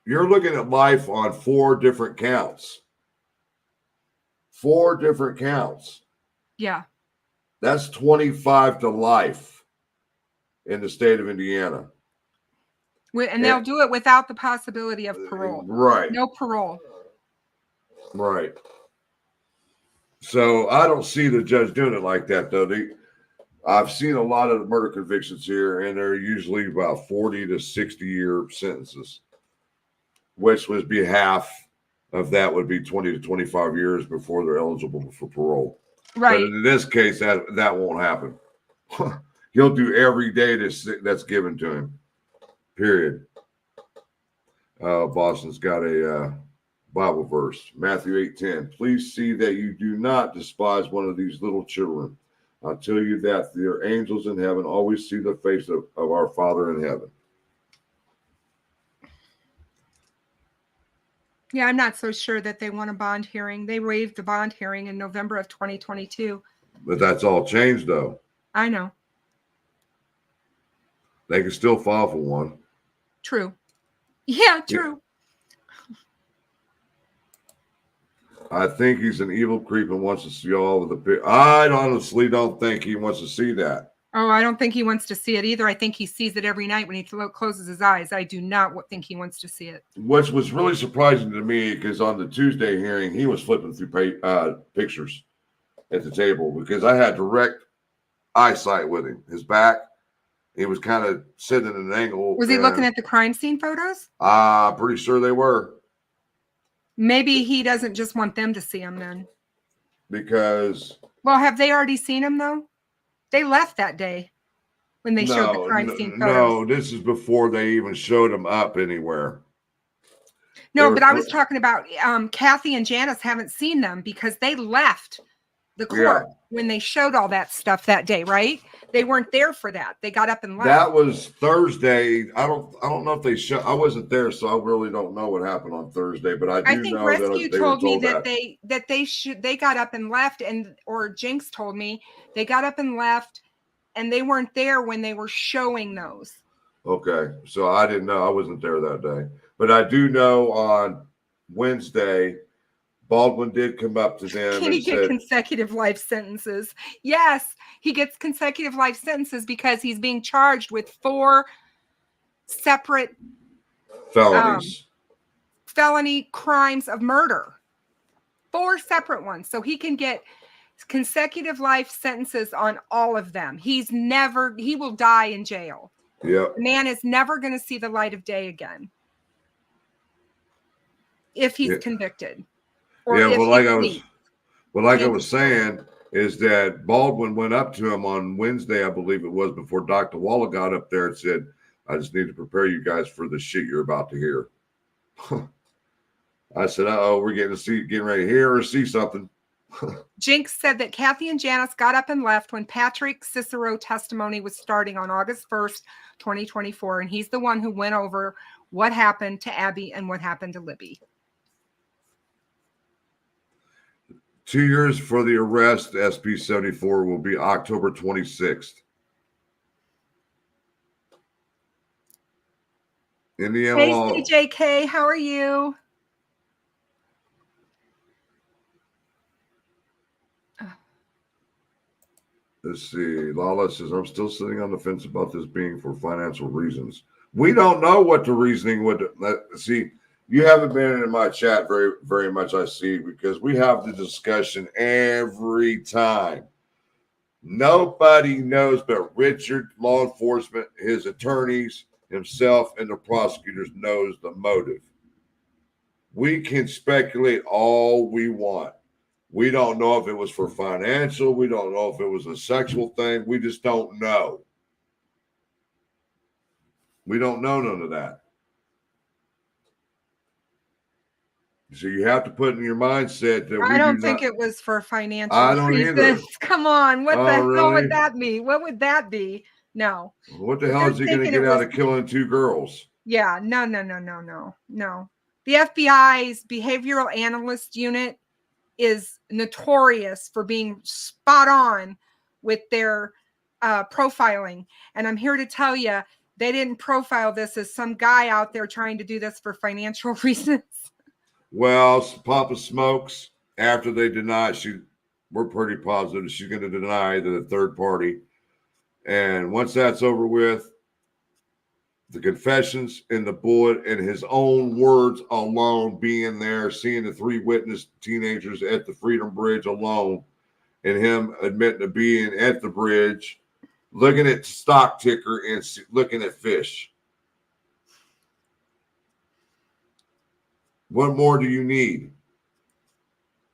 You're looking at life on 4 different counts. 4 different counts. Yeah. That's 25 to life in the state of Indiana. And they'll do it without the possibility of parole. Right. No parole. Right. So I don't see the judge doing it like that, though. I've seen a lot of murder convictions here, and they're usually about 40 to 60-year sentences, which would be half of that would be 20 to 25 years before they're eligible for parole. Right. But in this case, that won't happen. He'll do every day that's given to him. Period. Boston's got a Bible verse, Matthew 8:10. Please see that you do not despise one of these little children. I'll tell you that their angels in heaven always see the face of our Father in heaven. Yeah, I'm not so sure that they want a bond hearing. They waived the bond hearing in November of 2022. But that's all changed, though. I know. They can still file for one. True. Yeah, true. I think he's an evil creep and wants to see all of the pit. I honestly don't think he wants to see that. Oh, I don't think he wants to see it either. I think he sees it every night when he closes his eyes. I do not think he wants to see it. Which was really surprising to me, because on the Tuesday hearing, he was flipping through pictures at the table, because I had direct eyesight with him. His back, he was kind of sitting at an angle. Was he looking at the crime scene photos? Pretty sure they were. Maybe he doesn't just want them to see him then. Because. Well, have they already seen him though? They left that day when they showed the crime scene photos. No, this is before they even showed him up anywhere. No, but I was talking about Kathy and Janice haven't seen them because they left the court when they showed all that stuff that day, right? They weren't there for that. They got up and left. That was Thursday. I don't know if they showed. I wasn't there, so I really don't know what happened on Thursday. But I think know Rescue that told me that they got up and left, or Jinx told me they got up and left, and they weren't there when they were showing those. Okay, so I didn't know. I wasn't there that day, but I do know on Wednesday, Baldwin did come up to them. Can he get consecutive life sentences? Yes, he gets consecutive life sentences because he's being charged with 4 separate felony crimes of murder. 4 separate ones. So he can get consecutive life sentences on all of them. He will die in jail. Yep. The man is never going to see the light of day again if he's convicted. Like I was saying, is that Baldwin went up to him on Wednesday, I believe it was, before Dr. Waller got up there and said, I just need to prepare you guys for the shit you're about to hear. I said, we're getting ready to hear or see something. Jinx said that Kathy and Janice got up and left when Patrick Cicero testimony was starting on August 1st, 2024. And he's the one who went over what happened to Abby and what happened to Libby. 2 years for the arrest. SP 74 will be October 26th. Indiana hey, law. CJK, how are you? Let's see. Lala says, I'm still sitting on the fence about this being for financial reasons. We don't know what the reasoning would. See, you haven't been in my chat very, very much, I see, because we have the discussion every time. Nobody knows but Richard, law enforcement, his attorneys, himself, and the prosecutors knows the motive. We can speculate all we want. We don't know if it was for financial. We don't know if it was a sexual thing. We just don't know. We don't know none of that. So you have to put in your mindset that I don't think it was for financial reasons. I don't either. Come on. What the hell would that be? What would that be? No. What the hell is he going to get out of killing 2 girls? Yeah. No. The FBI's behavioral analyst unit is notorious for being spot on with their profiling. And I'm here to tell you, they didn't profile this as some guy out there trying to do this for financial reasons. Well, Papa Smokes, after they deny, we're pretty positive she's going to deny the third party. And once that's over with, the confessions and the bullet and his own words alone, being there, seeing the 3 witness teenagers at the Freedom Bridge alone, and him admitting to being at the bridge, looking at the stock ticker and looking at fish. What more do you need?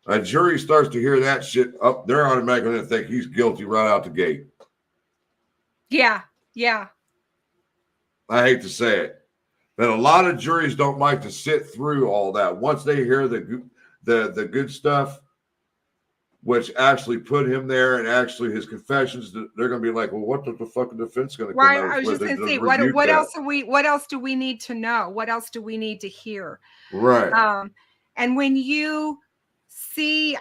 A jury starts to hear that shit up, they're automatically going to think he's guilty right out the gate. Yeah. I hate to say it, but a lot of juries don't like to sit through all that. Once they hear the good stuff, which actually put him there, and actually his confessions, they're going to be like, "Well, what the fucking defense going to come out?" I was just going to say, what else do we need to know? What else do we need to hear? Right. And when you see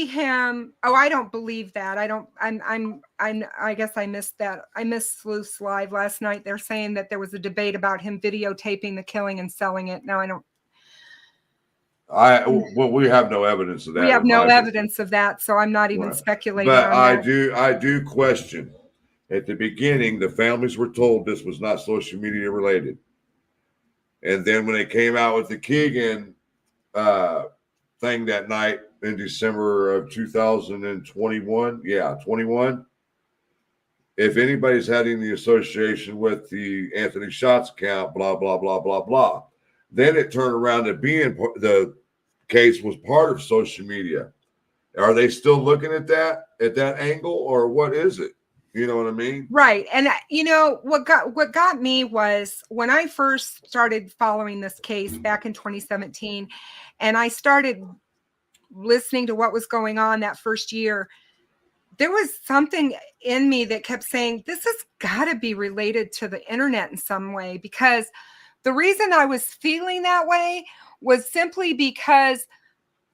him, I don't believe that. I guess I missed that. I missed Sleuth's live last night. They're saying that there was a debate about him videotaping the killing and selling it. Now we have no evidence of that. We have no evidence of that, so I'm not even speculating. But on I do question. At the beginning, the families were told this was not social media related, and then when they came out with the Keegan thing that night, in December of 2021. Yeah, 21. If anybody's had any association with the Anthony Shots account, blah, blah, blah, blah, blah. Then it turned around to being the case was part of social media. Are they still looking at that angle, or what is it? You know what I mean? Right. And what got me was when I first started following this case back in 2017, and I started listening to what was going on that first year, there was something in me that kept saying, this has got to be related to the internet in some way, because the reason I was feeling that way was simply because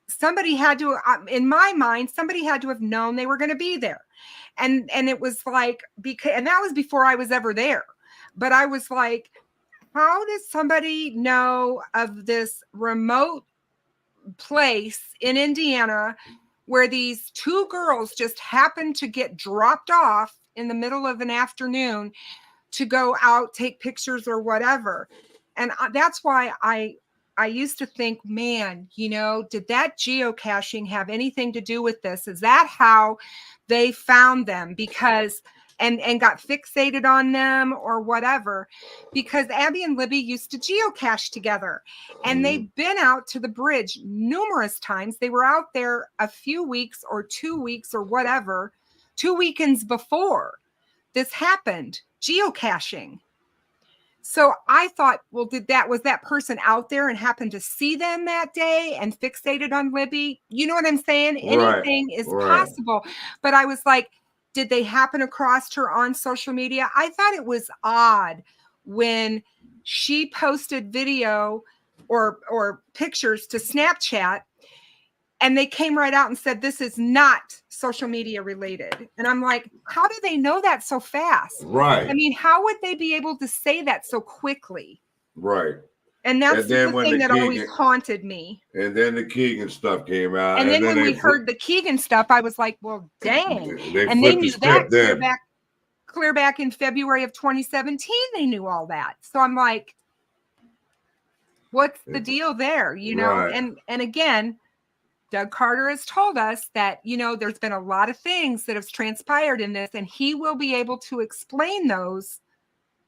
somebody had to, in my mind, somebody had to have known they were going to be there. And it was like, because, and that was before I was ever there. But I was like, how does somebody know of this remote place in Indiana where these two girls just happened to get dropped off in the middle of an afternoon to go out, take pictures or whatever? And that's why I used to think, man, did that geocaching have anything to do with this? Is that how they found them? Because and got fixated on them or whatever, because Abby and Libby used to geocache together, and they've been out to the bridge numerous times. They were out there a few weeks or 2 weeks or whatever, 2 weekends before this happened, geocaching. So I thought, well, was that person out there and happened to see them that day and fixated on Libby? You know what I'm saying? Anything is possible. But I was like, did they happen across her on social media? I thought it was odd when she posted video or pictures to Snapchat, and they came right out and said, this is not social media related. And I'm like, how do they know that so fast? Right. I mean, how would they be able to say that so quickly? Right. And that's the thing that always haunted me. And then the Keegan stuff came out. And then when we heard the Keegan stuff, I was like, well, dang. And they knew that clear back in February of 2017, they knew all that. So I'm like, what's the deal there? And again, Doug Carter has told us that, there's been a lot of things that have transpired in this, and he will be able to explain those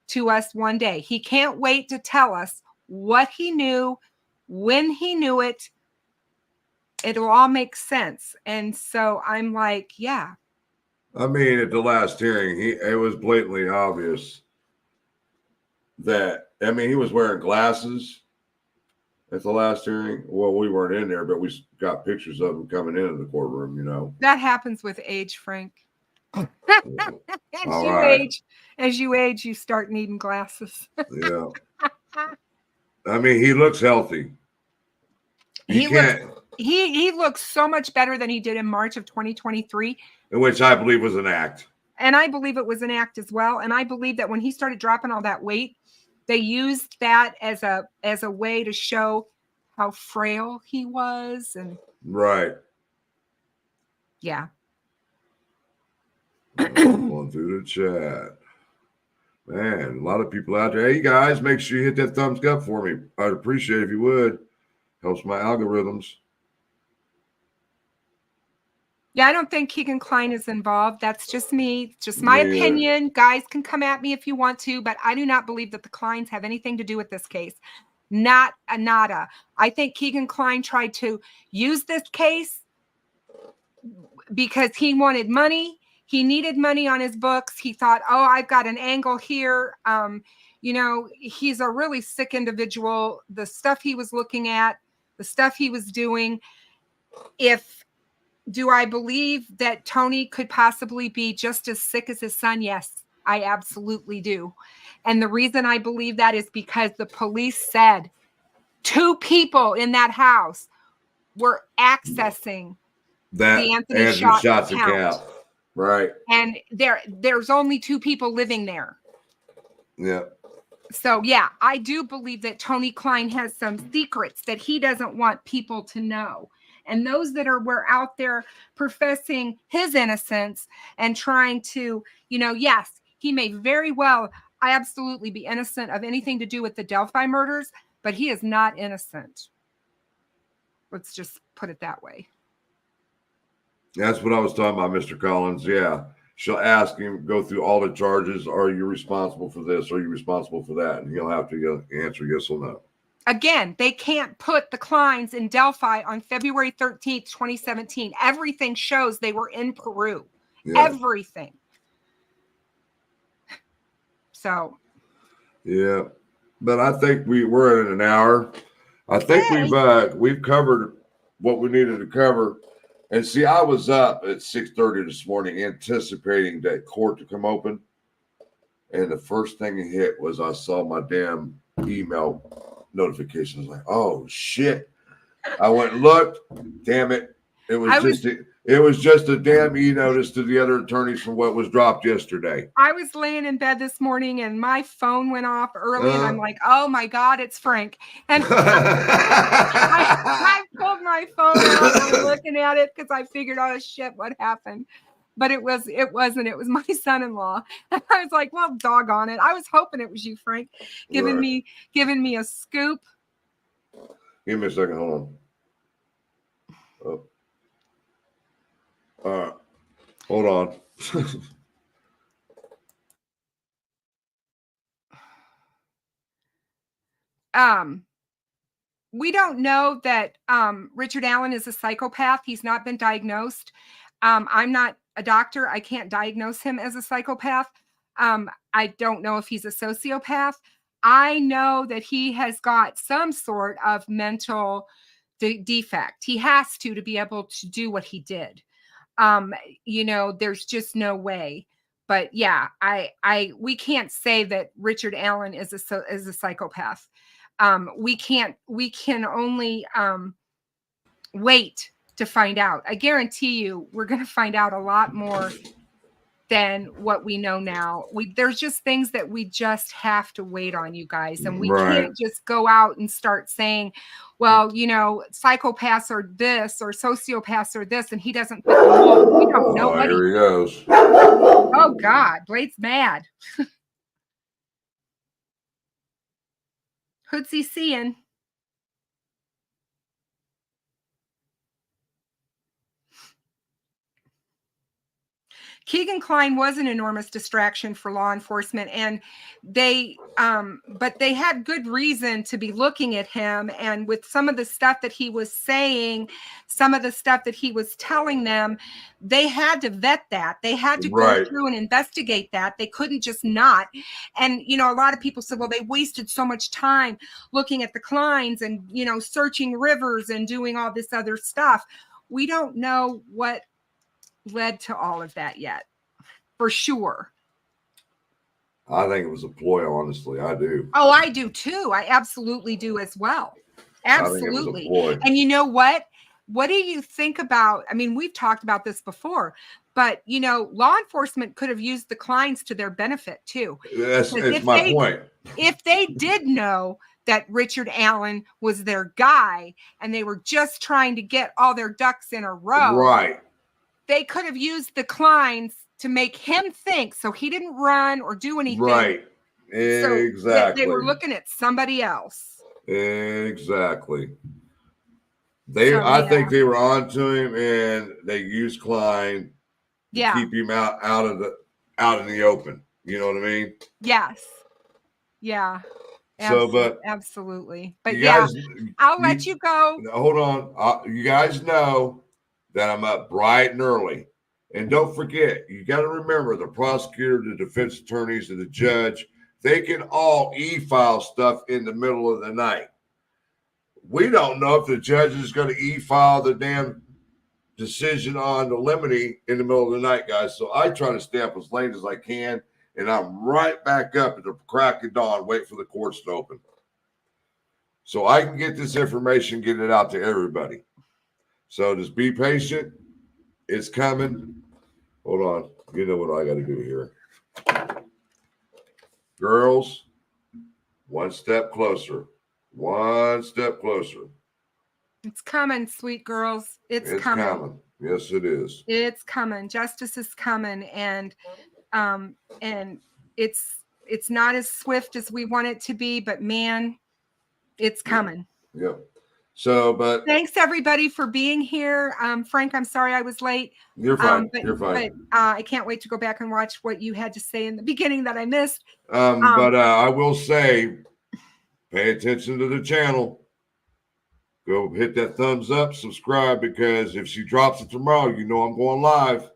to us one day. He can't wait to tell us what he knew, when he knew it. It'll all make sense. And so I'm like, yeah. I mean, at the last hearing, it was blatantly obvious that, he was wearing glasses at the last hearing. Well, we weren't in there, but we got pictures of him coming into the courtroom, That happens with age, Frank. As you age, you start needing glasses. Yeah. He looks healthy. He looks so much better than he did in March of 2023. Which I believe was an act. And I believe it was an act as well. And I believe that when he started dropping all that weight, they used that as a way to show how frail he was. And right. Yeah. Going through the chat. Man, a lot of people out there. Hey guys, make sure you hit that thumbs up for me. I'd appreciate it if you would. Helps my algorithms. Yeah, I don't think Keegan Klein is involved. That's just me. Just my opinion. Guys can come at me if you want to, but I do not believe that the Kleins have anything to do with this case. Not a nada. I think Keegan Klein tried to use this case because he wanted money. He needed money on his books. He thought, oh, I've got an angle here. He's a really sick individual. The stuff he was looking at, the stuff he was doing. Do I believe that Tony could possibly be just as sick as his son? Yes, I absolutely do. And the reason I believe that is because the police said 2 people in that house were accessing the Anthony Shots account. Right. And there's only 2 people living there. Yeah. So, yeah, I do believe that Tony Klein has some secrets that he doesn't want people to know. And those that were out there professing his innocence and trying to, yes, he may very well, absolutely be innocent of anything to do with the Delphi murders, but he is not innocent. Let's just put it that way. That's what I was talking about, Mr. Collins. Yeah. She'll ask him, go through all the charges. Are you responsible for this? Are you responsible for that? And he'll have to answer yes or no. Again, they can't put the Kleins in Delphi on February 13th, 2017. Everything shows they were in Peru. Yeah. Everything. So. Yeah. But I think we're at an hour. I think we've covered what we needed to cover. And see, I was up at 6:30 this morning anticipating that court to come open. And the first thing it hit was I saw my damn email notifications. Like, oh shit. I went and looked. Damn it. It was just a damn e-notice to the other attorneys from what was dropped yesterday. I was laying in bed this morning and my phone went off early and I'm like, oh my God, it's Frank. And I pulled my phone out and I'm looking at it because I figured, oh shit, what happened? But it wasn't. It was my son-in-law. And I was like, well, doggone it. I was hoping it was you, Frank, giving me a scoop. Give me a second. Hold on. Oh. Hold on. We don't know that Richard Allen is a psychopath. He's not been diagnosed. I'm not a doctor. I can't diagnose him as a psychopath. I don't know if he's a sociopath. I know that he has got some sort of mental defect. He has to be able to do what he did. There's just no way. But yeah, we can't say that Richard Allen is a psychopath. We can only wait to find out. I guarantee you we're going to find out a lot more than what we know now. There's just things that we just have to wait on, you guys. And we can't just go out and start saying, well, psychopaths are this or sociopaths are this, and he doesn't fit the mold. We don't know. Here he goes. Oh God, Blade's mad. Who's he seeing? Keegan Kline was an enormous distraction for law enforcement, and but they had good reason to be looking at him. And with some of the stuff that he was saying, some of the stuff that he was telling them, they had to vet that. They had to go through and investigate that. They couldn't just not. And, a lot of people said, well, they wasted so much time looking at the Kleins and, searching rivers and doing all this other stuff. We don't know what led to all of that yet, for sure. I think it was a ploy, honestly. I do. Oh, I do too. I absolutely do as well. Absolutely. And you know what? What do you think about? I mean, we've talked about this before, but law enforcement could have used the Kleins to their benefit too. That's my point. If they did know that Richard Allen was their guy and they were just trying to get all their ducks in a row, they could have used the Kleins to make him think so he didn't run or do anything. Exactly. So they were looking at somebody else. Exactly. I think they were on to him, and they used Kline to keep him out in the open. You know what I mean? Yes. Yeah. Absolutely. But I'll let you go. Hold on. You guys know that I'm up bright and early. And don't forget, you got to remember the prosecutor, the defense attorneys, and the judge, they can all e-file stuff in the middle of the night. We don't know if the judge is going to e-file the damn decision on the limine in the middle of the night, guys. So I try to stay up as late as I can, and I'm right back up at the crack of dawn, wait for the courts to open. So I can get this information, get it out to everybody. So just be patient. It's coming. Hold on. You know what I got to do here. Girls, one step closer. One step closer. It's coming, sweet girls. It's coming. Yes, it is. It's coming. Justice is coming. And it's not as swift as we want it to be, but man, it's coming. Yep. So, but thanks everybody for being here. Frank, I'm sorry I was late. You're fine. But, You're fine. But I can't wait to go back and watch what you had to say in the beginning that I missed. But I will say, pay attention to the channel. Go hit that thumbs up, subscribe, because if she drops it tomorrow, you know I'm going live.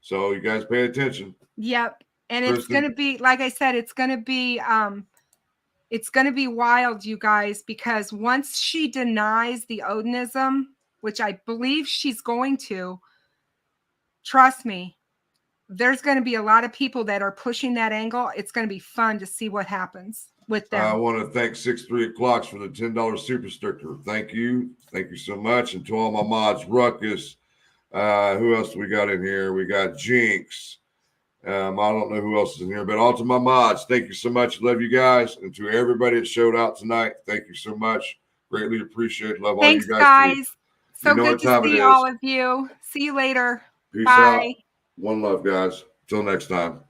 So you guys pay attention. Yep. And Kristen, it's going to be, like I said, it's going to be wild, you guys, because once she denies the Odinism, which I believe she's going to, trust me, there's going to be a lot of people that are pushing that angle. It's going to be fun to see what happens with them. I want to thank 63 O'Clocks for the $10 super sticker. Thank you. Thank you so much. And to all my mods, Ruckus, who else do we got in here? We got Jinx. I don't know who else is in here, but all to my mods, thank you so much. Love you guys. And to everybody that showed out tonight, thank you so much. Greatly appreciate. Love all you guys. So good to see all of you. See you later. Peace Bye. out. One love, guys. Till next time.